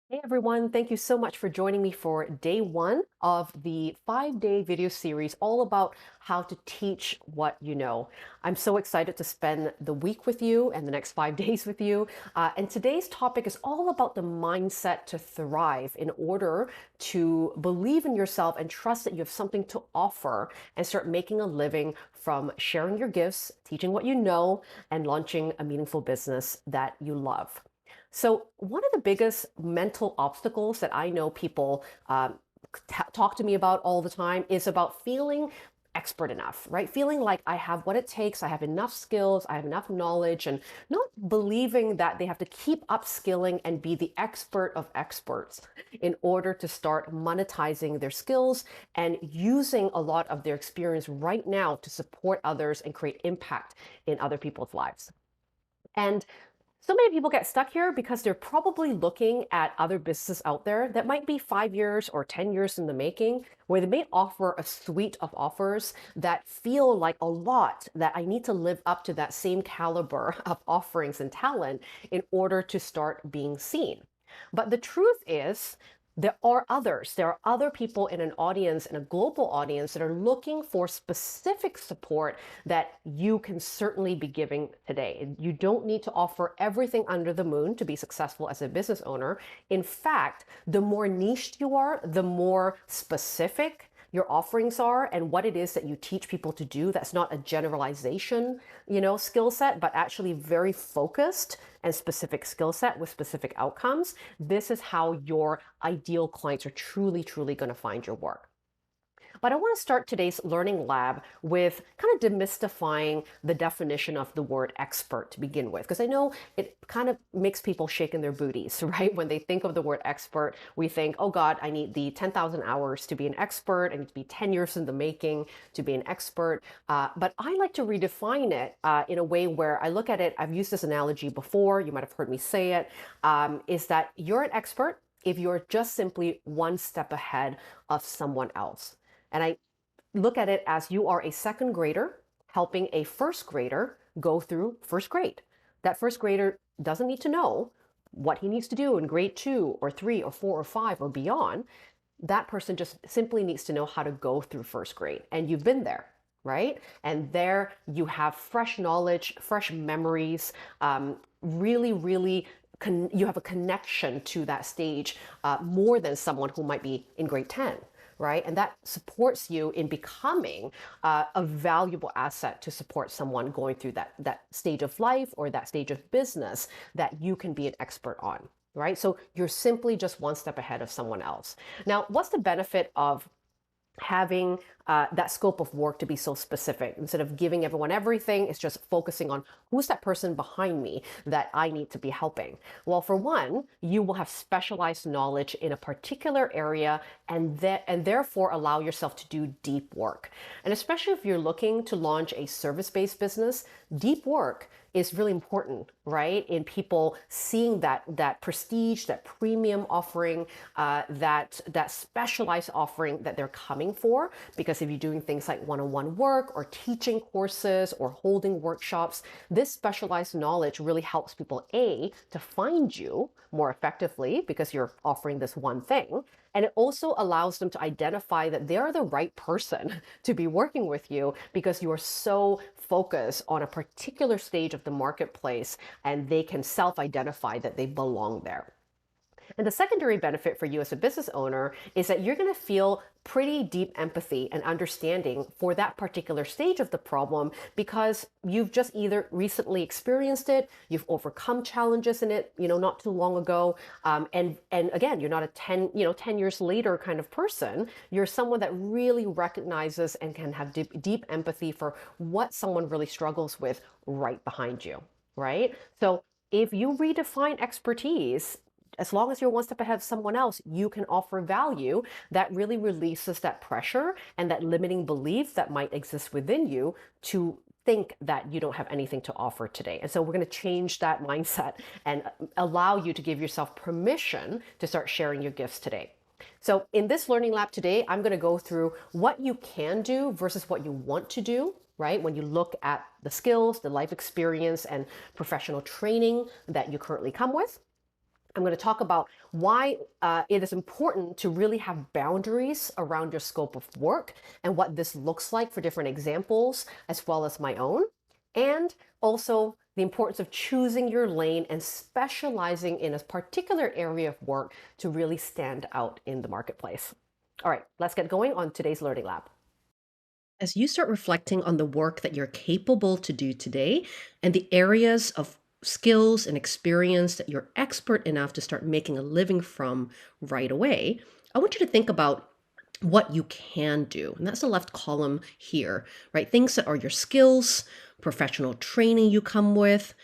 Hey everyone, thank you so much for joining me for day one of the 5-day video series all about how to teach what you know. I'm so excited to spend the week with you and the next 5 days with you. And today's topic is all about the mindset to thrive in order to believe in yourself and trust that you have something to offer and start making a living from sharing your gifts, teaching what you know, and launching a meaningful business that you love. So, one of the biggest mental obstacles that I know people talk to me about all the time is about feeling expert enough, right? Feeling like I have what it takes, I have enough skills, I have enough knowledge, and not believing that they have to keep upskilling and be the expert of experts in order to start monetizing their skills and using a lot of their experience right now to support others and create impact in other people's lives. And so many people get stuck here because they're probably looking at other businesses out there that might be 5 years or 10 years in the making, where they may offer a suite of offers that feel like a lot, that I need to live up to that same caliber of offerings and talent in order to start being seen. But the truth is, there are others. There are other people in an audience, in a global audience, that are looking for specific support that you can certainly be giving today. You don't need to offer everything under the moon to be successful as a business owner. In fact, the more niched you are, the more specific your offerings are and what it is that you teach people to do. That's not a generalization, skill set, but actually very focused and specific skill set with specific outcomes. This is how your ideal clients are truly, truly going to find your work. But I want to start today's learning lab with kind of demystifying the definition of the word expert to begin with, because I know it kind of makes people shake in their booties, right? When they think of the word expert, we think, oh God, I need the 10,000 hours to be an expert. I need to be 10 years in the making to be an expert. But I like to redefine it in a way where I look at it. I've used this analogy before. You might have heard me say it. Is that you're an expert if you're just simply one step ahead of someone else. And I look at it as you are a second grader helping a first grader go through first grade. That first grader doesn't need to know what he needs to do in grade 2 or 3 or 4 or 5 or beyond. That person just simply needs to know how to go through first grade. And you've been there, right? And there you have fresh knowledge, fresh memories, really, really you have a connection to that stage more than someone who might be in grade 10, right? And that supports you in becoming a valuable asset to support someone going through that stage of life or that stage of business that you can be an expert on, right? So you're simply just one step ahead of someone else. Now, what's the benefit of having that scope of work to be so specific? Instead of giving everyone everything, it's just focusing on who's that person behind me that I need to be helping. Well, for one, you will have specialized knowledge in a particular area and therefore allow yourself to do deep work. And especially if you're looking to launch a service-based business, deep work is really important, right? In people seeing that prestige, that premium offering, that specialized offering that they're coming for. Because if you're doing things like one-on-one work or teaching courses or holding workshops, this specialized knowledge really helps people, A, to find you more effectively because you're offering this one thing. And it also allows them to identify that they're the right person to be working with you because you are so focused on a particular stage of the marketplace and they can self-identify that they belong there. And the secondary benefit for you as a business owner is that you're going to feel pretty deep empathy and understanding for that particular stage of the problem because you've just either recently experienced it, you've overcome challenges in it, not too long ago. And again, you're not a 10 years later kind of person. You're someone that really recognizes and can have deep empathy for what someone really struggles with right behind you, right? So if you redefine expertise, as long as you're one step ahead of someone else, you can offer value that really releases that pressure and that limiting belief that might exist within you to think that you don't have anything to offer today. And so we're going to change that mindset and allow you to give yourself permission to start sharing your gifts today. So in this learning lab today, I'm going to go through what you can do versus what you want to do, right? When you look at the skills, the life experience, and professional training that you currently come with. I'm going to talk about why it is important to really have boundaries around your scope of work and what this looks like for different examples, as well as my own. And also the importance of choosing your lane and specializing in a particular area of work to really stand out in the marketplace. All right, let's get going on today's Learning Lab. As you start reflecting on the work that you're capable to do today and the areas of skills and experience that you're expert enough to start making a living from right away, I want you to think about what you can do. And that's the left column here, right? Things that are your skills, professional training you come with,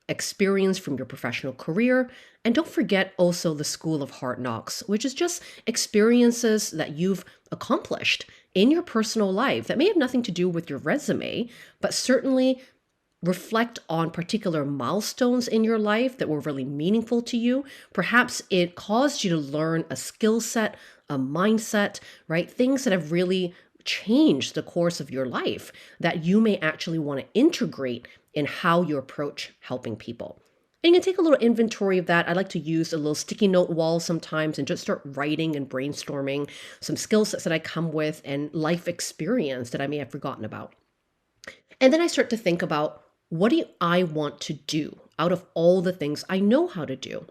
experience from your professional career. And don't forget also the School of Hard Knocks, which is just experiences that you've accomplished in your personal life that may have nothing to do with your resume, but certainly reflect on particular milestones in your life that were really meaningful to you. Perhaps it caused you to learn a skill set, a mindset, right? Things that have really changed the course of your life that you may actually want to integrate in how you approach helping people. And you can take a little inventory of that. I like to use a little sticky note wall sometimes and just start writing and brainstorming some skill sets that I come with and life experience that I may have forgotten about. And then I start to think about, what do I want to do out of all the things I know how to do?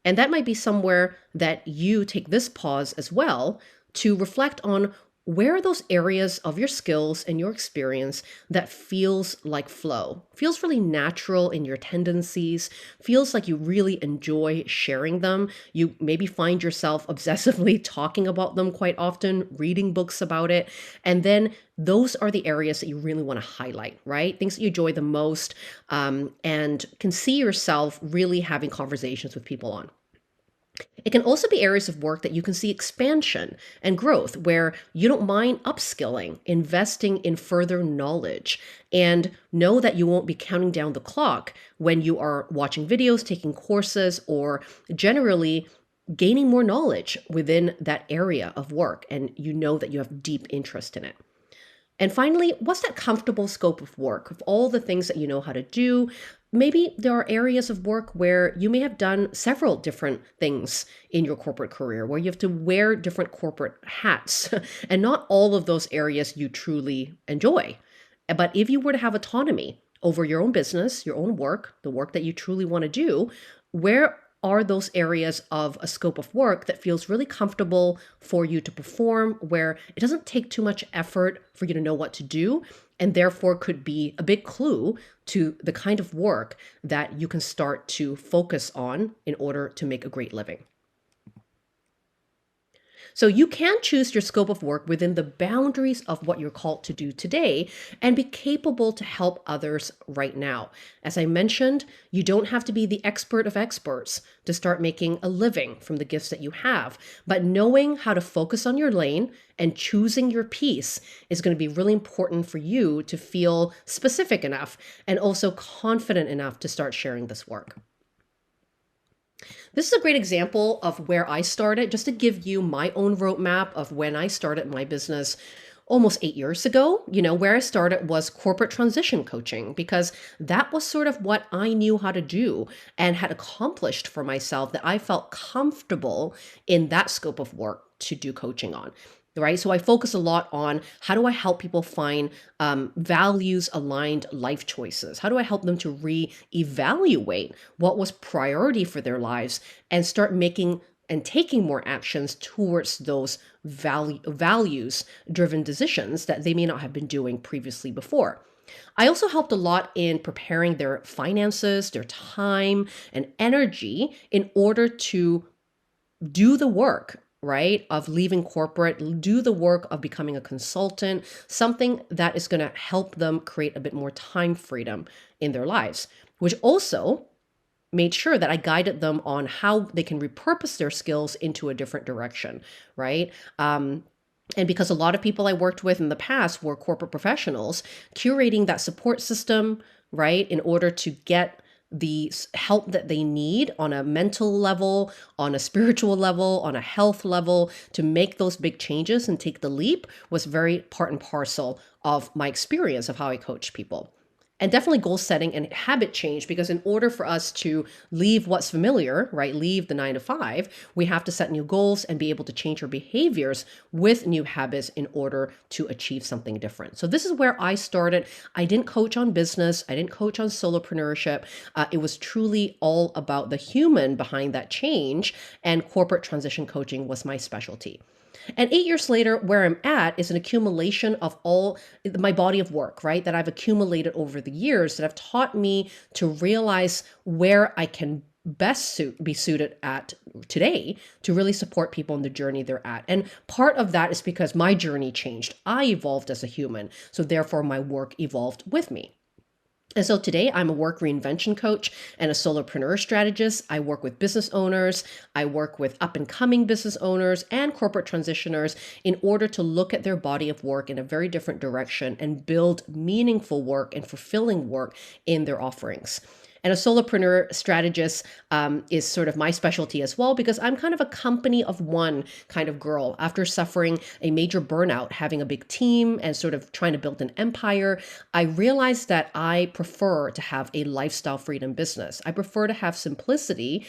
And that might be somewhere that you take this pause as well to reflect on, where are those areas of your skills and your experience that feels like flow, feels really natural in your tendencies, feels like you really enjoy sharing them. You maybe find yourself obsessively talking about them quite often, reading books about it. And then those are the areas that you really want to highlight, right? Things that you enjoy the most, and can see yourself really having conversations with people on. It can also be areas of work that you can see expansion and growth, where you don't mind upskilling, investing in further knowledge, and know that you won't be counting down the clock when you are watching videos, taking courses, or generally gaining more knowledge within that area of work, and you know that you have deep interest in it. And finally, what's that comfortable scope of work of all the things that you know how to do? Maybe there are areas of work where you may have done several different things in your corporate career, where you have to wear different corporate hats, and not all of those areas you truly enjoy. But if you were to have autonomy over your own business, your own work, the work that you truly want to do, where are those areas of a scope of work that feels really comfortable for you to perform, where it doesn't take too much effort for you to know what to do, and therefore could be a big clue to the kind of work that you can start to focus on in order to make a great living. So you can choose your scope of work within the boundaries of what you're called to do today and be capable to help others right now. As I mentioned, you don't have to be the expert of experts to start making a living from the gifts that you have, but knowing how to focus on your lane and choosing your piece is going to be really important for you to feel specific enough and also confident enough to start sharing this work. This is a great example of where I started, just to give you my own roadmap of when I started my business almost 8 years ago. Where I started was corporate transition coaching, because that was sort of what I knew how to do and had accomplished for myself, that I felt comfortable in that scope of work to do coaching on. Right. So I focus a lot on, how do I help people find values aligned life choices? How do I help them to reevaluate what was priority for their lives and start making and taking more actions towards those values driven decisions that they may not have been doing previously before. I also helped a lot in preparing their finances, their time and energy in order to do the work, right, of leaving corporate, do the work of becoming a consultant, something that is going to help them create a bit more time freedom in their lives, which also made sure that I guided them on how they can repurpose their skills into a different direction, right? And because a lot of people I worked with in the past were corporate professionals, curating that support system, right, in order to get the help that they need on a mental level, on a spiritual level, on a health level, to make those big changes and take the leap, was very part and parcel of my experience of how I coach people. And definitely goal setting and habit change, because in order for us to leave what's familiar, right, leave the 9 to 5, we have to set new goals and be able to change our behaviors with new habits in order to achieve something different. So this is where I started. I didn't coach on business. I didn't coach on solopreneurship. It was truly all about the human behind that change, and corporate transition coaching was my specialty. And 8 years later, where I'm at is an accumulation of all my body of work, right? That I've accumulated over the years that have taught me to realize where I can be suited at today to really support people in the journey they're at. And part of that is because my journey changed. I evolved as a human. So therefore my work evolved with me. And so today I'm a work reinvention coach and a solopreneur strategist. I work with business owners. I work with up and coming business owners and corporate transitioners in order to look at their body of work in a very different direction and build meaningful work and fulfilling work in their offerings. And a solopreneur strategist is sort of my specialty as well, because I'm kind of a company of one kind of girl. After suffering a major burnout, having a big team and sort of trying to build an empire, I realized that I prefer to have a lifestyle freedom business. I prefer to have simplicity,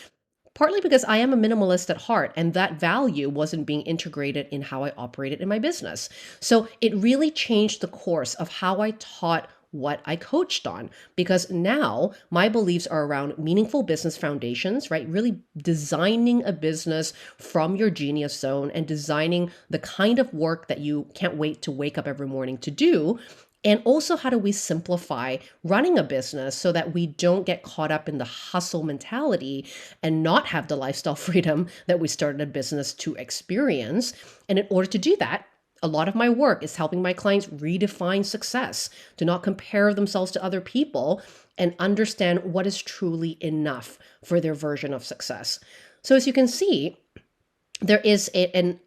partly because I am a minimalist at heart, and that value wasn't being integrated in how I operated in my business. So it really changed the course of how I taught what I coached on, because now my beliefs are around meaningful business foundations, right? Really designing a business from your genius zone and designing the kind of work that you can't wait to wake up every morning to do. And also, how do we simplify running a business so that we don't get caught up in the hustle mentality and not have the lifestyle freedom that we started a business to experience? And in order to do that, a lot of my work is helping my clients redefine success, to not compare themselves to other people and understand what is truly enough for their version of success. So as you can see, there is an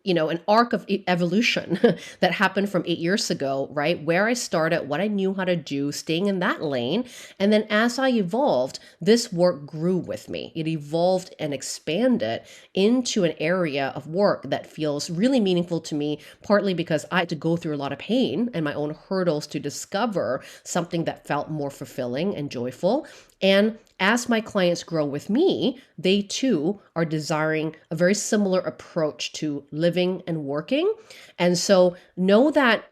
arc of evolution that happened from 8 years ago, right? Where I started, what I knew how to do, staying in that lane. And then as I evolved, this work grew with me. It evolved and expanded into an area of work that feels really meaningful to me, partly because I had to go through a lot of pain and my own hurdles to discover something that felt more fulfilling and joyful. And as my clients grow with me, they too are desiring a very similar approach to living and working. And so know that,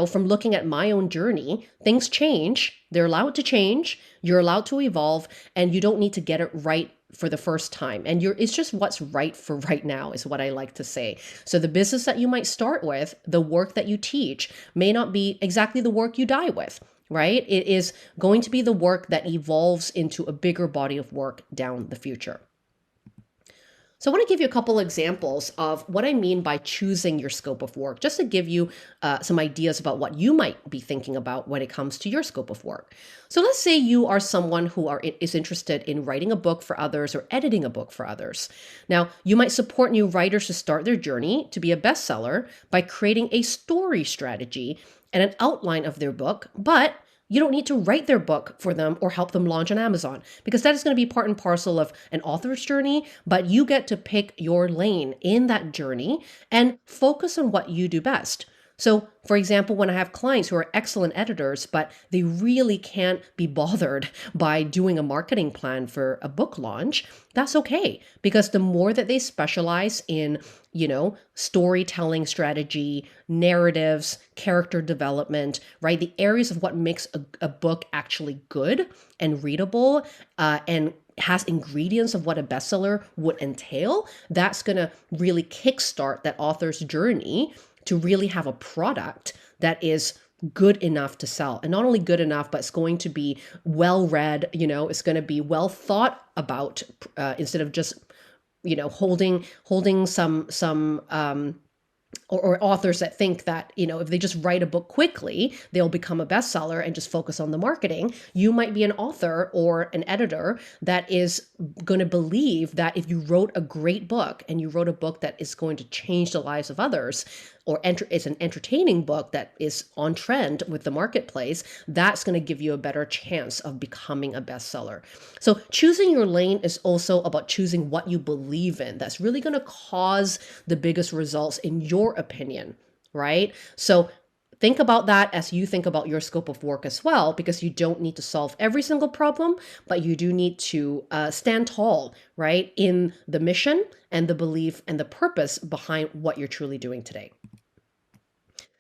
from looking at my own journey, things change. They're allowed to change. You're allowed to evolve, and you don't need to get it right for the first time. And it's just what's right for right now is what I like to say. So the business that you might start with, the work that you teach may not be exactly the work you die with. Right? It is going to be the work that evolves into a bigger body of work down the future. So I want to give you a couple examples of what I mean by choosing your scope of work, just to give you some ideas about what you might be thinking about when it comes to your scope of work. So let's say you are someone who is interested in writing a book for others or editing a book for others. Now, you might support new writers to start their journey to be a bestseller by creating a story strategy and an outline of their book, but you don't need to write their book for them or help them launch on Amazon, because that is going to be part and parcel of an author's journey, but you get to pick your lane in that journey and focus on what you do best. So, for example, when I have clients who are excellent editors, but they really can't be bothered by doing a marketing plan for a book launch, that's okay. Because the more that they specialize in, storytelling strategy, narratives, character development, right? The areas of what makes a book actually good and readable, and has ingredients of what a bestseller would entail, that's going to really kickstart that author's journey to really have a product that is good enough to sell. And not only good enough, but it's going to be well read, it's going to be well thought about, instead of just, holding some or authors that think that, if they just write a book quickly, they'll become a bestseller and just focus on the marketing. You might be an author or an editor that is going to believe that if you wrote a great book and you wrote a book that is going to change the lives of others, or it's an entertaining book that is on trend with the marketplace, that's going to give you a better chance of becoming a bestseller. So choosing your lane is also about choosing what you believe in. That's really going to cause the biggest results in your opinion, right? So think about that as you think about your scope of work as well, because you don't need to solve every single problem, but you do need to stand tall, right, in the mission and the belief and the purpose behind what you're truly doing today.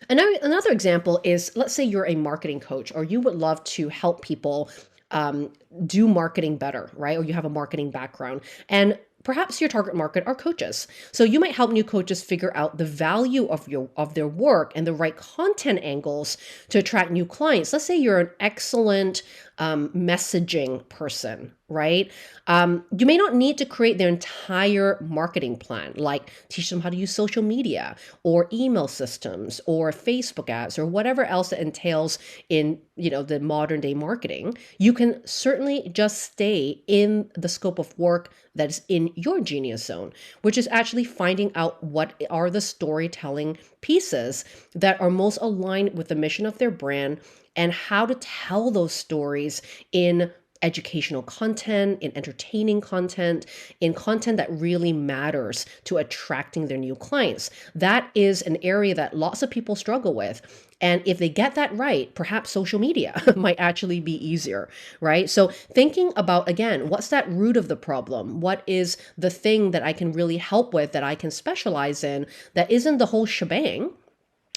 Another example is, let's say you're a marketing coach, or you would love to help people um, do marketing better, right? Or you have a marketing background, and perhaps your target market are coaches. So you might help new coaches figure out the value of their work and the right content angles to attract new clients. Let's say you're an excellent messaging person, right? You may not need to create their entire marketing plan, like teach them how to use social media or email systems or Facebook ads or whatever else that entails in, the modern day marketing. You can certainly just stay in the scope of work that is in your genius zone, which is actually finding out what are the storytelling pieces that are most aligned with the mission of their brand, and how to tell those stories in educational content, in entertaining content, in content that really matters to attracting their new clients. That is an area that lots of people struggle with. And if they get that right, perhaps social media might actually be easier, right? So thinking about, again, what's that root of the problem? What is the thing that I can really help with, that I can specialize in, that isn't the whole shebang,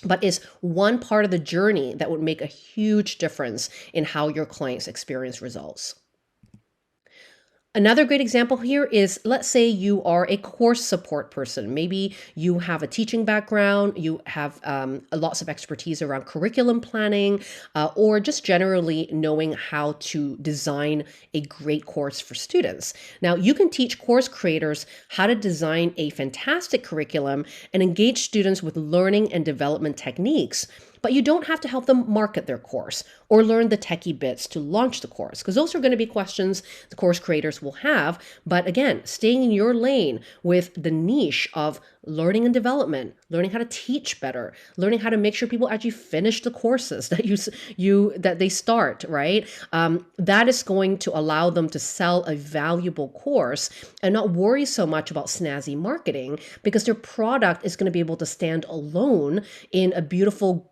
but is one part of the journey that would make a huge difference in how your clients experience results. Another great example here is, let's say you are a course support person. Maybe you have a teaching background, you have lots of expertise around curriculum planning, or just generally knowing how to design a great course for students. Now, you can teach course creators how to design a fantastic curriculum and engage students with learning and development techniques, but you don't have to help them market their course or learn the techie bits to launch the course, because those are going to be questions the course creators will have. But again, staying in your lane with the niche of learning and development, learning how to teach better, learning how to make sure people actually finish the courses that that they start, right? That is going to allow them to sell a valuable course and not worry so much about snazzy marketing, because their product is going to be able to stand alone in a beautiful,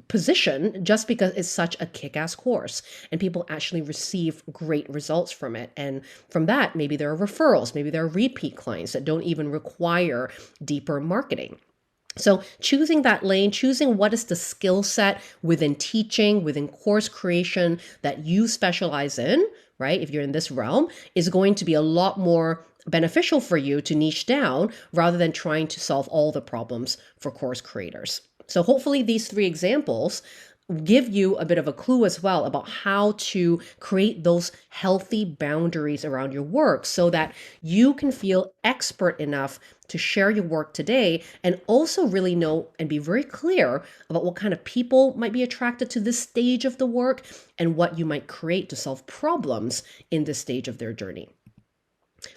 position, just because it's such a kick-ass course and people actually receive great results from it. And from that, maybe there are referrals, maybe there are repeat clients that don't even require deeper marketing. So choosing that lane, choosing what is the skill set within teaching, within course creation that you specialize in, right? If you're in this realm, is going to be a lot more beneficial for you to niche down rather than trying to solve all the problems for course creators. So hopefully these 3 examples give you a bit of a clue as well about how to create those healthy boundaries around your work so that you can feel expert enough to share your work today, and also really know and be very clear about what kind of people might be attracted to this stage of the work and what you might create to solve problems in this stage of their journey.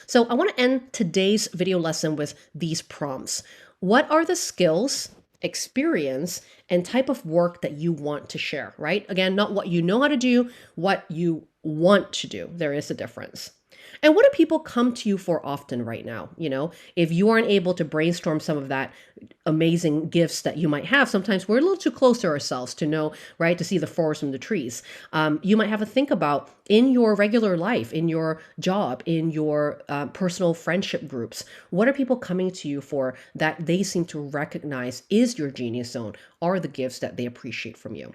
So I want to end today's video lesson with these prompts. What are the skills, experience, and type of work that you want to share, right? Again, not what you know how to do, what you want to do. There is a difference. And what do people come to you for often right now? If you aren't able to brainstorm some of that amazing gifts that you might have, sometimes we're a little too close to ourselves to know, right? To see the forest from the trees. You might have to think about, in your regular life, in your job, in your personal friendship groups, what are people coming to you for that they seem to recognize is your genius zone, are the gifts that they appreciate from you?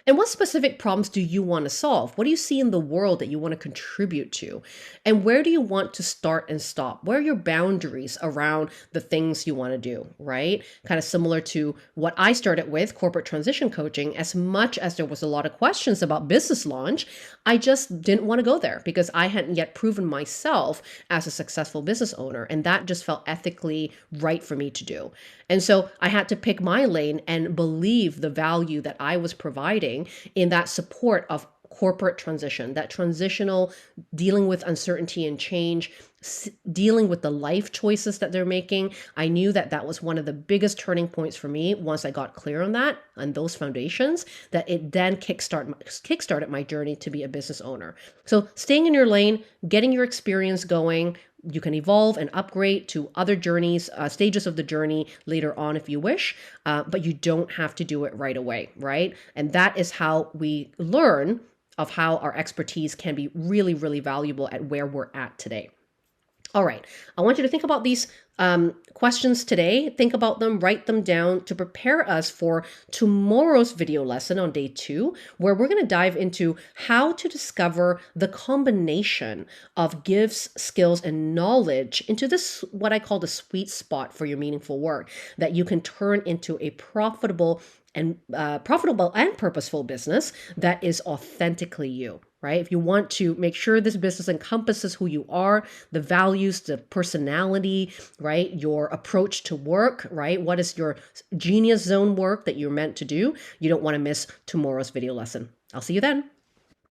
And what specific problems do you want to solve? What do you see in the world that you want to contribute to? And where do you want to start and stop? Where are your boundaries around the things you want to do, right? Kind of similar to what I started with, corporate transition coaching. As much as there was a lot of questions about business launch, I just didn't want to go there because I hadn't yet proven myself as a successful business owner. And that just felt ethically right for me to do. And so I had to pick my lane and believe the value that I was providing in that support of corporate transition, that transitional dealing with uncertainty and change, dealing with the life choices that they're making. I knew that that was one of the biggest turning points for me once I got clear on that, on those foundations, that it then kickstarted my journey to be a business owner. So staying in your lane, getting your experience going, you can evolve and upgrade to other journeys, stages of the journey later on if you wish, but you don't have to do it right away, right? And that is how we learn of how our expertise can be really, really valuable at where we're at today. All right, I want you to think about these questions today. Think about them, write them down to prepare us for tomorrow's video lesson on day 2, where we're going to dive into how to discover the combination of gifts, skills, and knowledge into this, what I call the sweet spot for your meaningful work that you can turn into a profitable and purposeful business that is authentically you, right? If you want to make sure this business encompasses who you are, the values, the personality, right? Your approach to work, right? What is your genius zone work that you're meant to do? You don't want to miss tomorrow's video lesson. I'll see you then.